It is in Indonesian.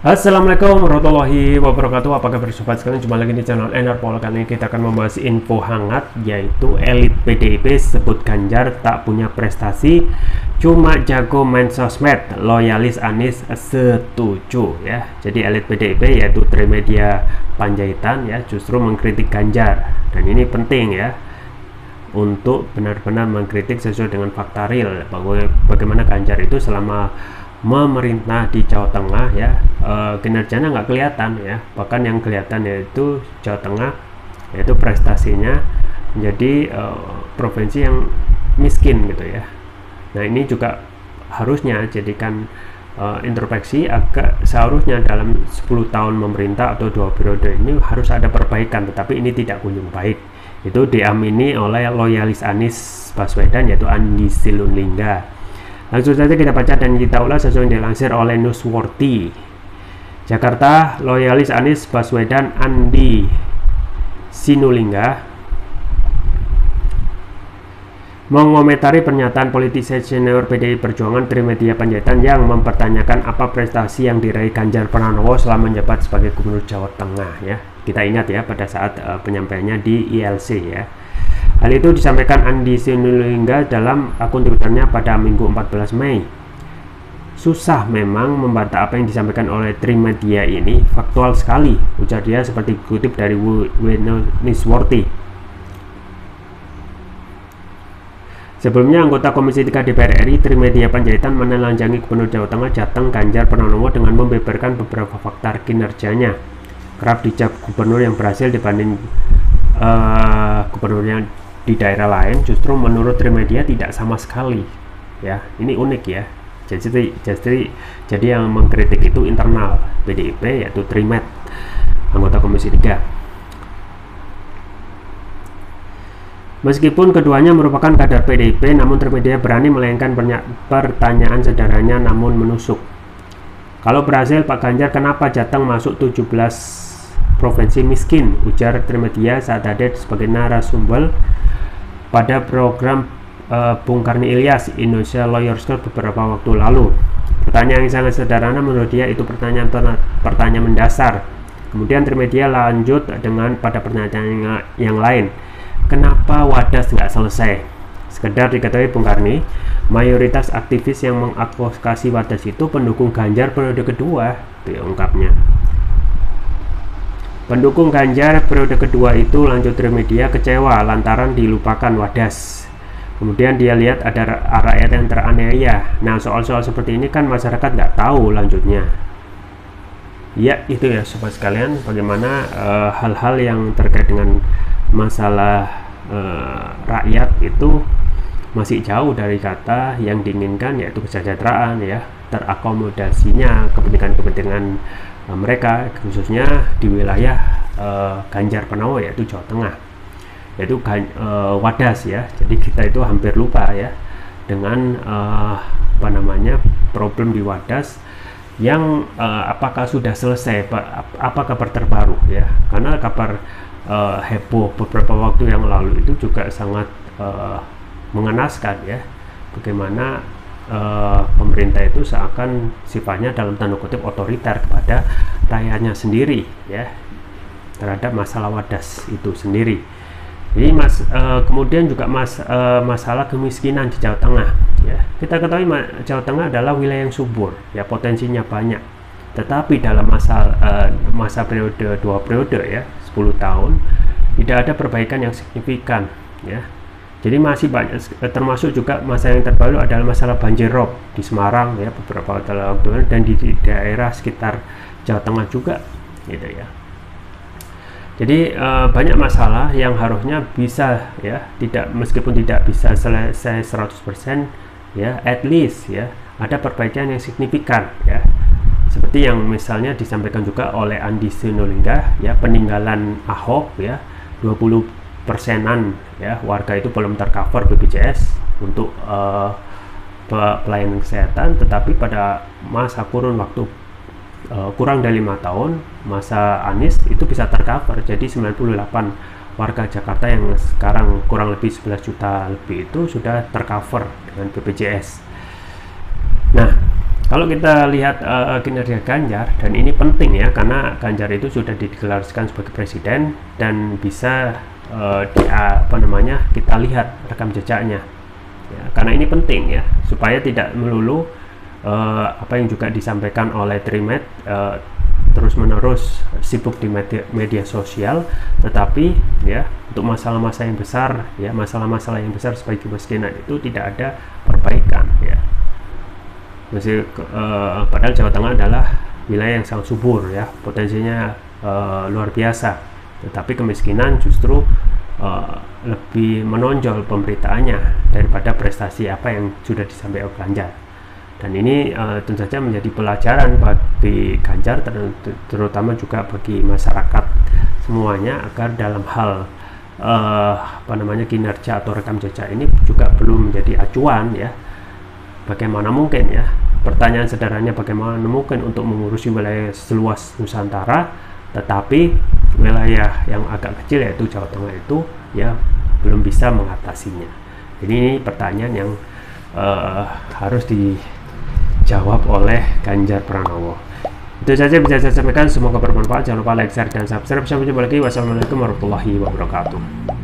Assalamualaikum warahmatullahi wabarakatuh. Apa kabar sobat sekalian? Jumpa lagi di channel Enerpol. Kali ini kita akan membahas info hangat, yaitu elit PDIP sebut Ganjar tak punya prestasi, cuma jago main sosmed. Loyalis Anies setuju ya. Jadi elit PDIP yaitu Trimedia Panjaitan ya justru mengkritik Ganjar, dan ini penting ya untuk benar-benar mengkritik sesuai dengan fakta real bagaimana Ganjar itu selama memerintah di Jawa Tengah ya. Kinerjanya nggak kelihatan ya, bahkan yang kelihatan yaitu Jawa Tengah, yaitu prestasinya menjadi provinsi yang miskin gitu ya. Nah, ini juga harusnya jadikan introspeksi, agak seharusnya dalam 10 tahun memerintah atau 2 periode ini harus ada perbaikan, tetapi ini tidak kunjung baik. Itu diamini oleh loyalis Anies Baswedan, yaitu Andi Sinulinga. Langsung saja kita baca dan kita ulas sesuai yang dilansir oleh Newsworthy. Jakarta, loyalis Anies Baswedan Andi Sinulinga mengomentari pernyataan politisi senior PDI Perjuangan Trimedia Panjaitan yang mempertanyakan apa prestasi yang diraih Ganjar Pranowo selama menjabat sebagai Gubernur Jawa Tengah ya. Kita ingat ya pada saat penyampaiannya di ILC ya. Hal itu disampaikan Andi Sinulinga dalam akun Twitternya pada Minggu 14 Mei. Susah memang membantah apa yang disampaikan oleh Trimedia ini, faktual sekali, ujar dia seperti dikutip dari Newsworthy. Sebelumnya, anggota Komisi 3 DPR RI Trimedia Panjaitan menelanjangi Gubernur Jawa Tengah Jateng Ganjar Pranowo dengan membeberkan beberapa fakta kinerjanya. Kerap dicap gubernur yang berhasil dibanding gubernur yang di daerah lain, justru menurut Trimedia tidak sama sekali. Ya, ini unik ya. Jadi yang mengkritik itu internal PDIP, yaitu Trimed, anggota Komisi 3. Meskipun keduanya merupakan kader PDIP, namun Trimedia berani melayangkan pertanyaan sederhananya namun menusuk. Kalau berhasil Pak Ganjar, kenapa Jateng masuk 17 provinsi miskin? Ujar Trimedia saat hadir sebagai narasumber pada program Bung Karni Ilyas Indonesia Lawyers Club beberapa waktu lalu. Pertanyaan yang sangat sederhana menurut dia itu pertanyaan mendasar. Kemudian Trimedia lanjut dengan pada pertanyaan yang lain. Kenapa Wadas nggak selesai? Sekedar diketahui Bung Karni, mayoritas aktivis yang mengadvokasi Wadas itu pendukung Ganjar periode kedua, diungkapnya. Pendukung Ganjar periode kedua itu, lanjut Trimedia, kecewa lantaran dilupakan Wadas. Kemudian dia lihat ada rakyat yang teraniaya. Nah, soal-soal seperti ini kan masyarakat nggak tahu lanjutnya. Ya, itu ya sobat sekalian, bagaimana hal-hal yang terkait dengan masalah rakyat itu masih jauh dari kata yang diinginkan, yaitu kesejahteraan ya, terakomodasinya kepentingan-kepentingan mereka, khususnya di wilayah Ganjar Pranowo, yaitu Jawa Tengah, yaitu Wadas ya. Jadi kita itu hampir lupa ya dengan problem di Wadas yang apakah sudah selesai, apa kabar terbaru ya, karena kabar heboh beberapa waktu yang lalu itu juga sangat mengenaskan ya, bagaimana pemerintah itu seakan sifatnya dalam tanda kutip otoriter kepada rakyatnya sendiri ya, terhadap masalah Wadas itu sendiri. Jadi kemudian juga masalah kemiskinan di Jawa Tengah ya. Kita ketahui Jawa Tengah adalah wilayah yang subur ya, potensinya banyak, tetapi dalam masa periode 2 periode ya, 10 tahun tidak ada perbaikan yang signifikan ya. Jadi masih banyak, termasuk juga masa yang terbaru adalah masalah banjir rob di Semarang ya beberapa waktu dan di daerah sekitar Jawa Tengah juga gitu ya. Jadi banyak masalah yang harusnya bisa ya, meskipun tidak bisa selesai 100% ya, at least ya ada perbaikan yang signifikan ya. Seperti yang misalnya disampaikan juga oleh Andi Sinulinga ya, peninggalan Ahok ya, 20%-an ya warga itu belum tercover BPJS untuk pelayanan kesehatan, tetapi pada masa kurun waktu kurang dari 5 tahun masa Anies itu bisa tercover. Jadi 98 warga Jakarta yang sekarang kurang lebih 11 juta lebih itu sudah tercover dengan BPJS. Nah, Kalau kita lihat kinerja Ganjar, dan ini penting ya, karena Ganjar itu sudah dideklarasikan sebagai presiden dan bisa kita lihat rekam jejaknya ya, karena ini penting ya, supaya tidak melulu apa yang juga disampaikan oleh Trimed terus menerus sibuk di media sosial, tetapi ya untuk masalah-masalah yang besar ya, masalah-masalah yang besar sebagai kemiskinan itu tidak ada perbaikan ya. Padahal Jawa Tengah adalah wilayah yang sangat subur ya, potensinya luar biasa, tetapi kemiskinan justru lebih menonjol pemberitaannya daripada prestasi apa yang sudah disampaikan Ganjar. Dan ini tentu saja menjadi pelajaran bagi Ganjar, terutama juga bagi masyarakat semuanya, agar dalam hal kinerja atau rekam jejak ini juga belum menjadi acuan ya. Bagaimana mungkin ya, pertanyaan sederhananya, bagaimana mungkin untuk mengurusi wilayah seluas Nusantara, tetapi wilayah yang agak kecil yaitu Jawa Tengah itu ya belum bisa mengatasinya. Jadi ini pertanyaan yang harus dijawab oleh Ganjar Pranowo. Itu saja bisa saya sampaikan, semoga bermanfaat. Jangan lupa like, share, dan subscribe. Sampai jumpa lagi. Wassalamualaikum warahmatullahi wabarakatuh.